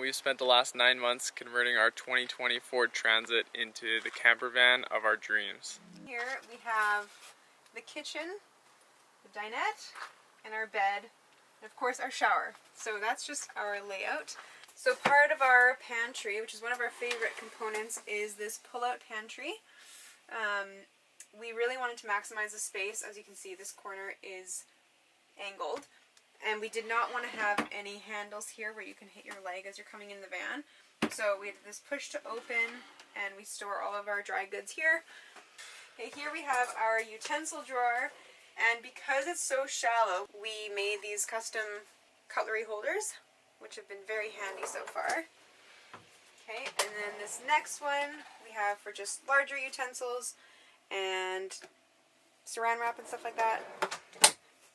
we've spent the last 9 months converting our 2020 Ford Transit into the camper van of our dreams. Here we have the kitchen, the dinette, and our bed, and of course our shower. So that's just our layout. So part of our pantry, which is one of our favorite components, is this pull-out pantry. We really wanted to maximize the space. As you can see, this corner is angled. And we did not want to have any handles here where you can hit your leg as you're coming in the van. So we have this push to open, and we store all of our dry goods here. Okay, here we have our utensil drawer, and because it's so shallow, we made these custom cutlery holders, which have been very handy so far. Okay, and then this next one we have for just larger utensils and saran wrap and stuff like that.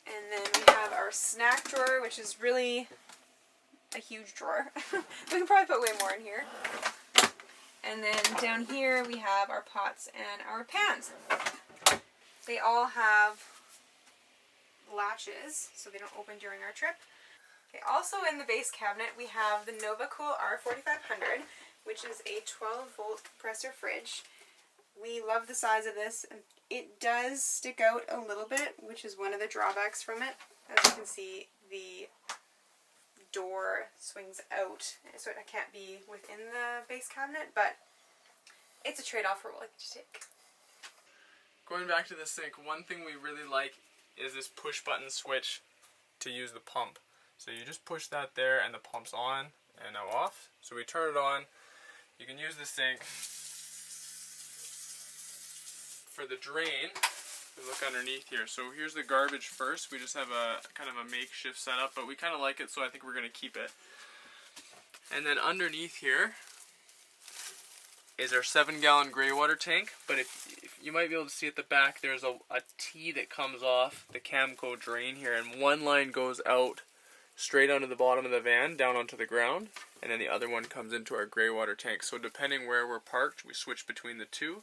And then we have our snack drawer, which is really a huge drawer. We can probably put way more in here. And then down here we have our pots and our pans. They all have latches, so they don't open during our trip. Okay, also in the base cabinet we have the NovaCool R4500, which is a 12-volt compressor fridge. We love the size of this. It does stick out a little bit, which is one of the drawbacks from it. As you can see, the door swings out, so it can't be within the base cabinet, but it's a trade-off we're willing to take. Going back to the sink, one thing we really like is this push button switch to use the pump. So you just push that there and the pump's on and now off. So we turn it on. You can use the sink. For the drain, we look underneath here. So here's the garbage first. We just have a kind of a makeshift setup, but we kind of like it, so I think we're going to keep it. And then underneath here is our 7-gallon gray water tank. But if you might be able to see at the back, there's a T that comes off the Camco drain here, and one line goes out straight onto the bottom of the van, down onto the ground, and then the other one comes into our gray water tank. So depending where we're parked, we switch between the two.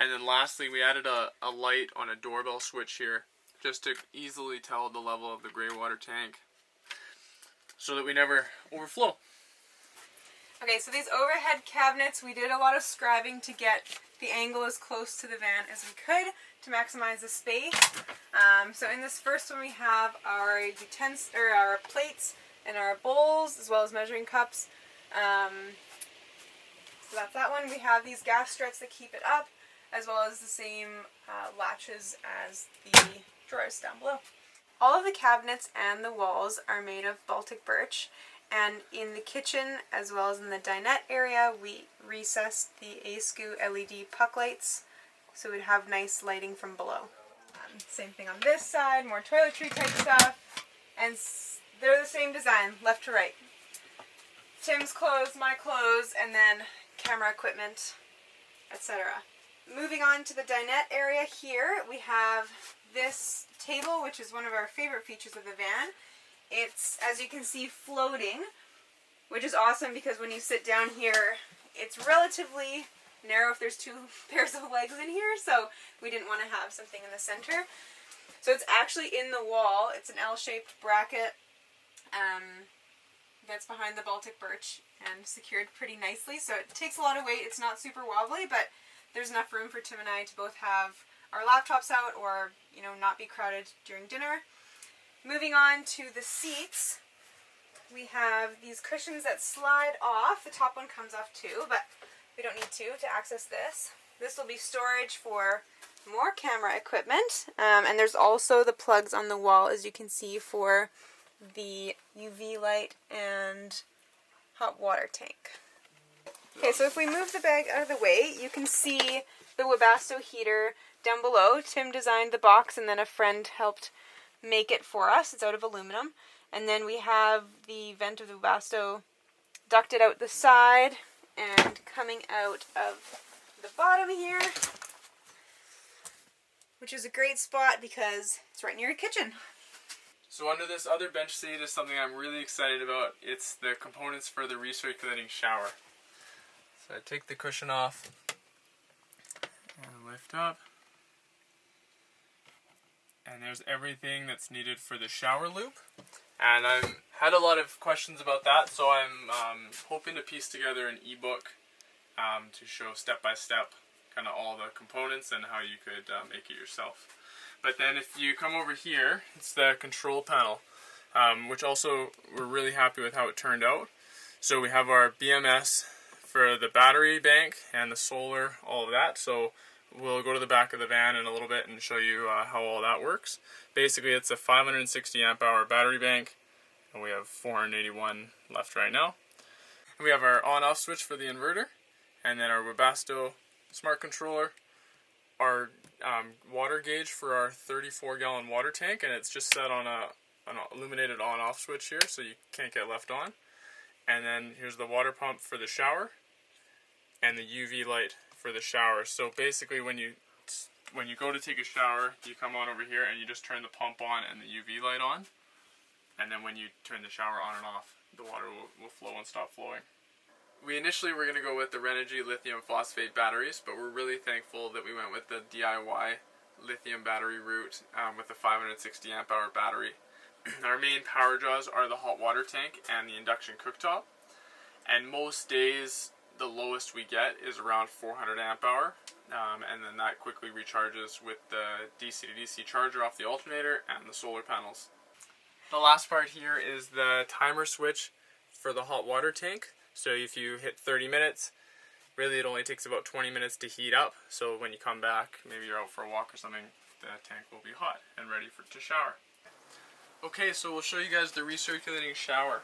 And then lastly, we added a light on a doorbell switch here, just to easily tell the level of the gray water tank, so that we never overflow. Okay, so these overhead cabinets, we did a lot of scribing to get the angle as close to the van as we could to maximize the space. So in this first one we have our utensils, or our plates and our bowls, as well as measuring cups. So that's that one. We have these gas struts that keep it up, as well as the same latches as the drawers down below. All of the cabinets and the walls are made of Baltic birch, and in the kitchen as well as in the dinette area we recessed the ASCU LED puck lights so we'd have nice lighting from below. Same thing on this side, more toiletry type stuff, and they're the same design, left to right. Tim's clothes, my clothes, and then camera equipment, etc. Moving on to the dinette area here, we have this table, which is one of our favorite features of the van. It's, as you can see, floating, which is awesome because when you sit down here, it's relatively narrow if there's two pairs of legs in here, so we didn't want to have something in the center. So it's actually in the wall. It's an L-shaped bracket that's behind the Baltic birch and secured pretty nicely, so it takes a lot of weight. It's not super wobbly, but there's enough room for Tim and I to both have our laptops out or, you know, not be crowded during dinner. Moving on to the seats, we have these cushions that slide off. The top one comes off too, but we don't need to access this. This will be storage for more camera equipment, and there's also the plugs on the wall, as you can see, for the UV light and hot water tank. Okay, so if we move the bag out of the way, you can see the Webasto heater down below. Tim designed the box and then a friend helped make it for us. It's out of aluminum. And then we have the vent of the Webasto ducted out the side and coming out of the bottom here, which is a great spot because it's right near your kitchen. So under this other bench seat is something I'm really excited about. It's the components for the recirculating shower. So I take the cushion off and lift up, And there's everything that's needed for the shower loop. And I've had a lot of questions about that, so I'm hoping to piece together an ebook to show step by step kind of all the components and how you could make it yourself. But then if you come over here, it's the control panel, which also we're really happy with how it turned out. So we have our BMS for the battery bank and the solar, all of that. So we'll go to the back of the van in a little bit and show you how all that works. Basically, it's a 560 amp hour battery bank, and we have 481 left right now. And we have our on-off switch for the inverter, and then our Webasto smart controller, our water gauge for our 34-gallon water tank, and it's just set on an illuminated on-off switch here, so you can't get left on. And then here's the water pump for the shower, and the UV light for the shower. So basically, when you go to take a shower, you come on over here and you just turn the pump on and the UV light on, and then when you turn the shower on and off, the water will flow and stop flowing. We initially were going to go with the Renogy lithium phosphate batteries, but we're really thankful that we went with the DIY lithium battery route with the 560 amp hour battery. Our main power draws are the hot water tank and the induction cooktop, and most days the lowest we get is around 400 amp hour, and then that quickly recharges with the DC to DC charger off the alternator and the solar panels. The last part here is the timer switch for the hot water tank. So if you hit 30 minutes, really it only takes about 20 minutes to heat up. So when you come back, maybe you're out for a walk or something, the tank will be hot and ready to shower. Okay, so we'll show you guys the recirculating shower.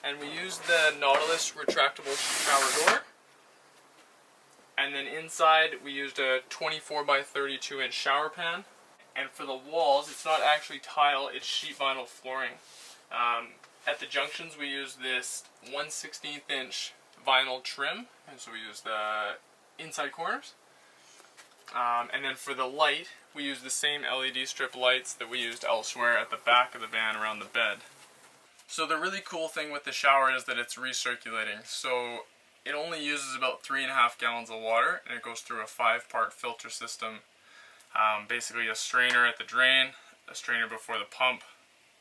And we used the Nautilus retractable shower door. And then inside we used a 24 by 32 inch shower pan. And for the walls, it's not actually tile, it's sheet vinyl flooring. At the junctions we use this 1/16 inch vinyl trim, and so we use the inside corners. And then for the light, we use the same LED strip lights that we used elsewhere at the back of the van around the bed. So the really cool thing with the shower is that it's recirculating. So it only uses about 3.5 gallons of water, and it goes through a 5-part filter system. Basically a strainer at the drain, a strainer before the pump,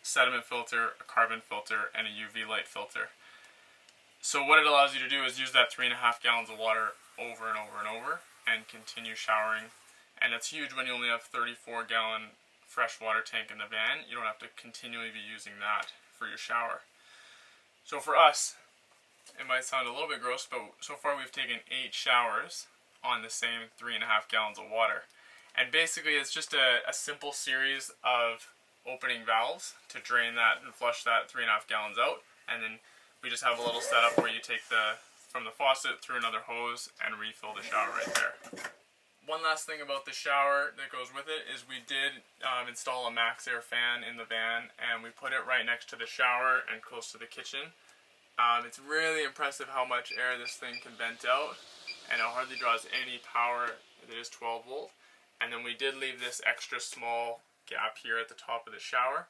sediment filter, a carbon filter, and a UV light filter. So what it allows you to do is use that 3.5 gallons of water over and over and over and continue showering. And it's huge when you only have 34-gallon fresh water tank in the van. You don't have to continually be using that for your shower. So for us, it might sound a little bit gross, but so far we've taken 8 showers on the same 3.5 gallons of water. And basically it's just a simple series of opening valves to drain that and flush that 3.5 gallons out, and then we just have a little setup where you take from the faucet through another hose and refill the shower right there. One last thing about the shower that goes with it is we did install a max air fan in the van, and we put it right next to the shower and close to the kitchen. It's really impressive how much air this thing can vent out, and it hardly draws any power. It is 12 volt. And then we did leave this extra small gap here at the top of the shower,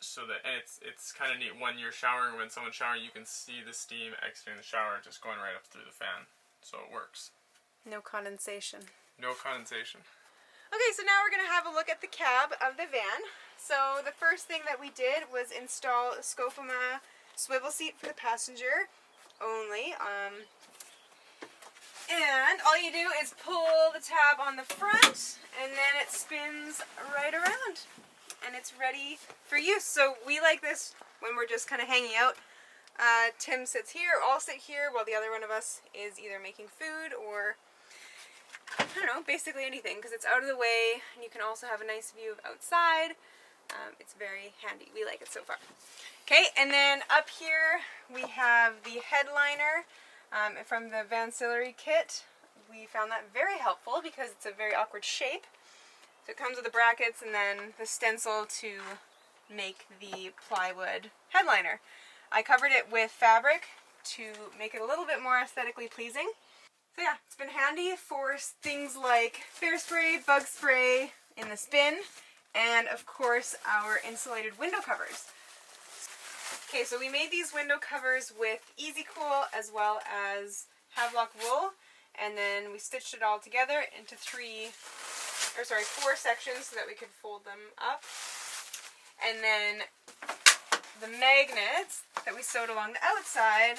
so that, and it's kind of neat when you're showering, when someone's showering, you can see the steam exiting the shower just going right up through the fan, so it works. No condensation. No condensation. Okay, so now we're going to have a look at the cab of the van. So the first thing that we did was install a Scofama swivel seat for the passenger only. And all you do is pull the tab on the front, and then it spins right around, and it's ready for use. So we like this when we're just kind of hanging out. Tim sits here, I'll sit here, while the other one of us is either making food or, I don't know, basically anything, because it's out of the way, and you can also have a nice view of outside. It's very handy. We like it so far. Okay, and then up here we have the headliner. From the Vancillary kit. We found that very helpful because it's a very awkward shape. So it comes with the brackets and then the stencil to make the plywood headliner. I covered it with fabric to make it a little bit more aesthetically pleasing. So yeah, it's been handy for things like bear spray, bug spray in the bin, and of course our insulated window covers. Okay, so we made these window covers with Easy Cool as well as Havelock wool, and then we stitched it all together into 3 4 sections so that we could fold them up. And then the magnets that we sewed along the outside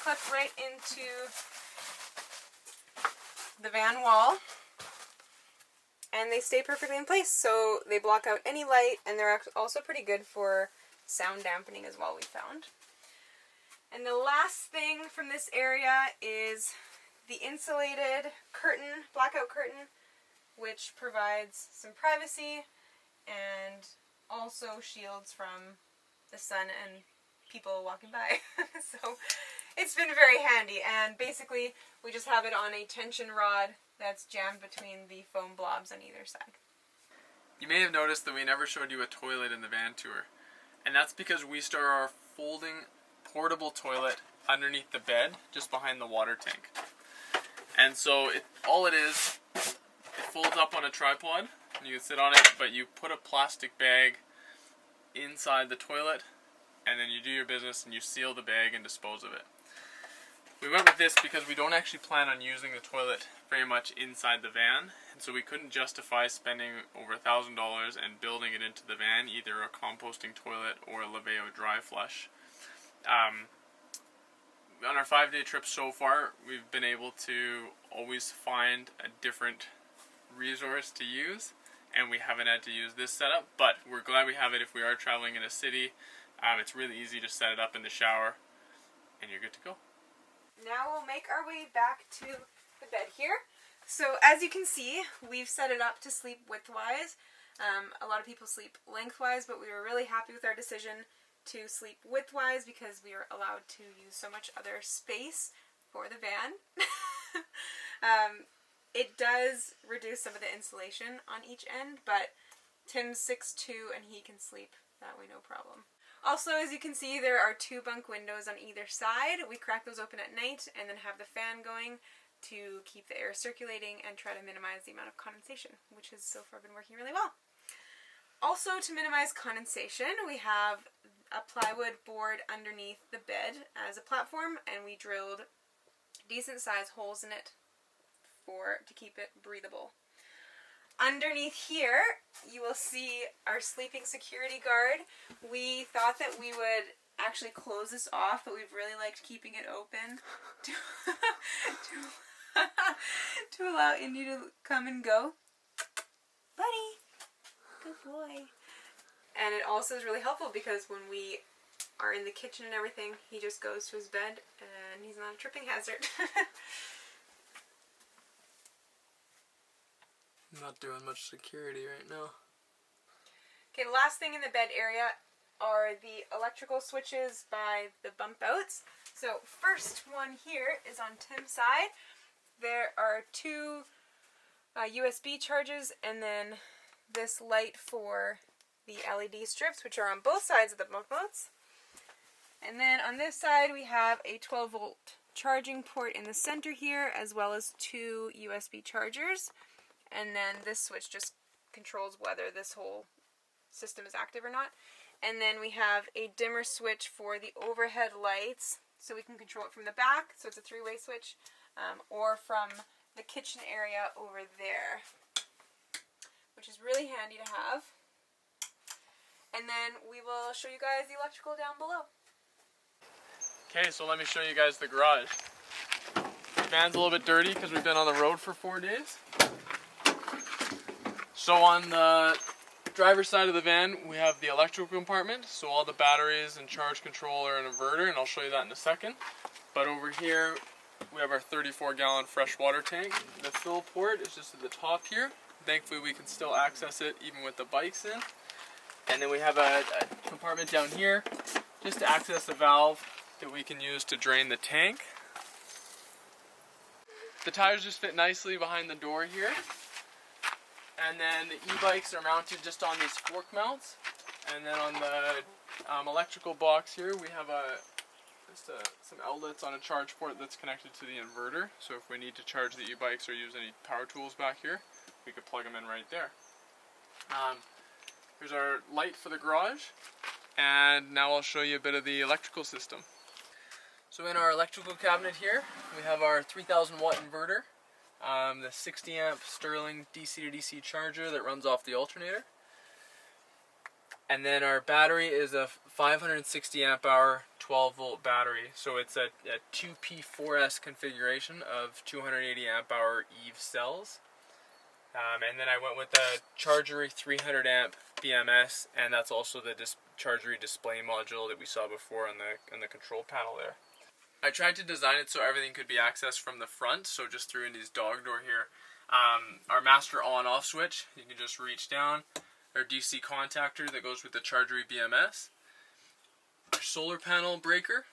clip right into the van wall. And they stay perfectly in place, so they block out any light, and they're also pretty good for sound dampening as well, we found. And the last thing from this area is the insulated curtain, blackout curtain, which provides some privacy and also shields from the sun and people walking by. So it's been very handy, and basically we just have it on a tension rod that's jammed between the foam blobs on either side. You may have noticed that we never showed you a toilet in the Vantour, and that's because we store our folding portable toilet underneath the bed, just behind the water tank. And so all it is, it folds up on a tripod, and you can sit on it, but you put a plastic bag inside the toilet, and then you do your business and you seal the bag and dispose of it. We went with this because we don't actually plan on using the toilet very much inside the van, and so we couldn't justify spending over $1,000 and building it into the van, either a composting toilet or a Laveo dry flush. On our 5-day trip so far, we've been able to always find a different resource to use, and we haven't had to use this setup, but we're glad we have it if we are traveling in a city. It's really easy to set it up in the shower, and you're good to go. Now we'll make our way back to the bed here. So as you can see, we've set it up to sleep widthwise. A lot of people sleep lengthwise, but we were really happy with our decision to sleep widthwise because we are allowed to use so much other space for the van. It does reduce some of the insulation on each end, but Tim's 6'2" and he can sleep that way no problem. Also, as you can see, there are 2 bunk windows on either side. We crack those open at night and then have the fan going to keep the air circulating and try to minimize the amount of condensation, which has so far been working really well. Also, to minimize condensation, we have a plywood board underneath the bed as a platform, and we drilled decent sized holes in it to keep it breathable. Underneath here, you will see our sleeping security guard. We thought that we would actually close this off, but we've really liked keeping it open to allow Indy to come and go. Buddy! Good boy. And it also is really helpful because when we are in the kitchen and everything, he just goes to his bed and he's not a tripping hazard. I'm not doing much security right now. Okay, the last thing in the bed area are the electrical switches by the bump outs. So first one here is on Tim's side. There are 2 USB charges and then this light for the LED strips, which are on both sides of the bump outs. And then on this side we have a 12-volt charging port in the center here, as well as 2 USB chargers. And then this switch just controls whether this whole system is active or not. And then we have a dimmer switch for the overhead lights, so we can control it from the back, so it's a 3-way switch, or from the kitchen area over there, which is really handy to have. And then we will show you guys the electrical down below. Okay, so let me show you guys the garage. The van's a little bit dirty because we've been on the road for 4 days. So on the driver's side of the van, we have the electrical compartment, so all the batteries and charge control are an inverter, and I'll show you that in a second. But over here, we have our 34-gallon fresh water tank. The fill port is just at the top here. Thankfully, we can still access it even with the bikes in. And then we have a compartment down here just to access a valve that we can use to drain the tank. The tires just fit nicely behind the door here. And then the e-bikes are mounted just on these fork mounts. And then on the electrical box here, we have some outlets on a charge port that's connected to the inverter. So if we need to charge the e-bikes or use any power tools back here, we could plug them in right there. Here's our light for the garage. And now I'll show you a bit of the electrical system. So in our electrical cabinet here, we have our 3000 watt inverter. the 60 amp Sterling DC to DC charger that runs off the alternator. And then our battery is a 560 amp hour 12 volt battery. So it's a 2P4S configuration of 280 amp hour Eve cells. And then I went with the Chargery 300 amp BMS, and that's also the Chargery display module that we saw before on the control panel there. I tried to design it so everything could be accessed from the front, so just through in this dog door here. Our master on-off switch, you can just reach down. Our DC contactor that goes with the Chargery BMS. Our solar panel breaker,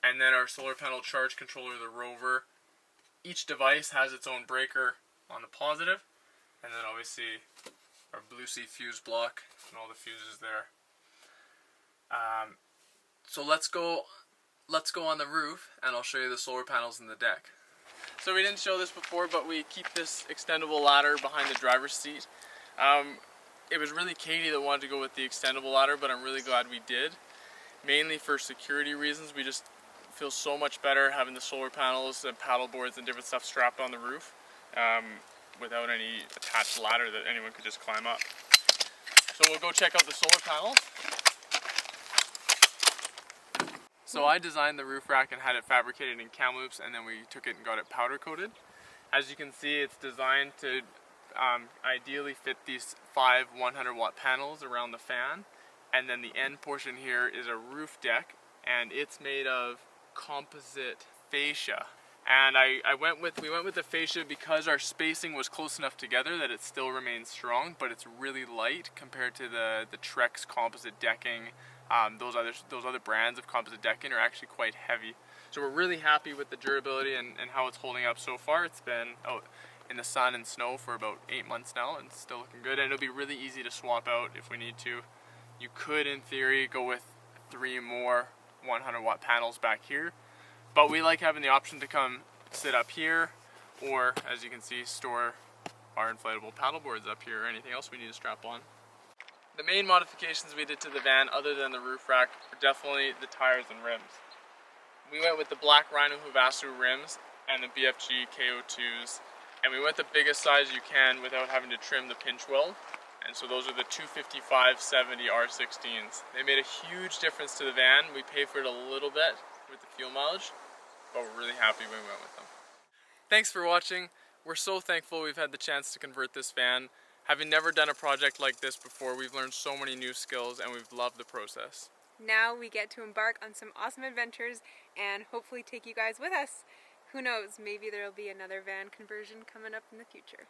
and then our solar panel charge controller, the Rover. Each device has its own breaker on the positive, and then obviously our Blue Sea fuse block and all the fuses there. So let's go on the roof and I'll show you the solar panels in the deck. So we didn't show this before, but we keep this extendable ladder behind the driver's seat. It was really Katie that wanted to go with the extendable ladder, but I'm really glad we did. Mainly for security reasons. We just feel so much better having the solar panels and paddle boards and different stuff strapped on the roof without any attached ladder that anyone could just climb up. So we'll go check out the solar panels. So I designed the roof rack and had it fabricated in Kamloops, and then we took it and got it powder coated. As you can see, it's designed to ideally fit these 5 100 watt panels around the fan, and then the end portion here is a roof deck, and it's made of composite fascia. And we went with the fascia because our spacing was close enough together that it still remains strong, but it's really light compared to the Trex composite decking. Those other brands of composite decking are actually quite heavy. So we're really happy with the durability and how it's holding up so far. It's been out in the sun and snow for about 8 months now, and it's still looking good, and it'll be really easy to swap out if we need to. You could, in theory, go with 3 more 100 watt panels back here, but we like having the option to come sit up here, or as you can see, store our inflatable paddle boards up here or anything else we need to strap on. The main modifications we did to the van, other than the roof rack, were definitely the tires and rims. We went with the black Rhino Havasu rims and the BFG KO2s, and we went the biggest size you can without having to trim the pinch weld. And so those are the 255/70 R16s. They made a huge difference to the van. We paid for it a little bit with the fuel mileage, but we're really happy when we went with them. Thanks for watching. We're so thankful we've had the chance to convert this van. Having never done a project like this before, we've learned so many new skills and we've loved the process. Now we get to embark on some awesome adventures and hopefully take you guys with us. Who knows, maybe there'll be another van conversion coming up in the future.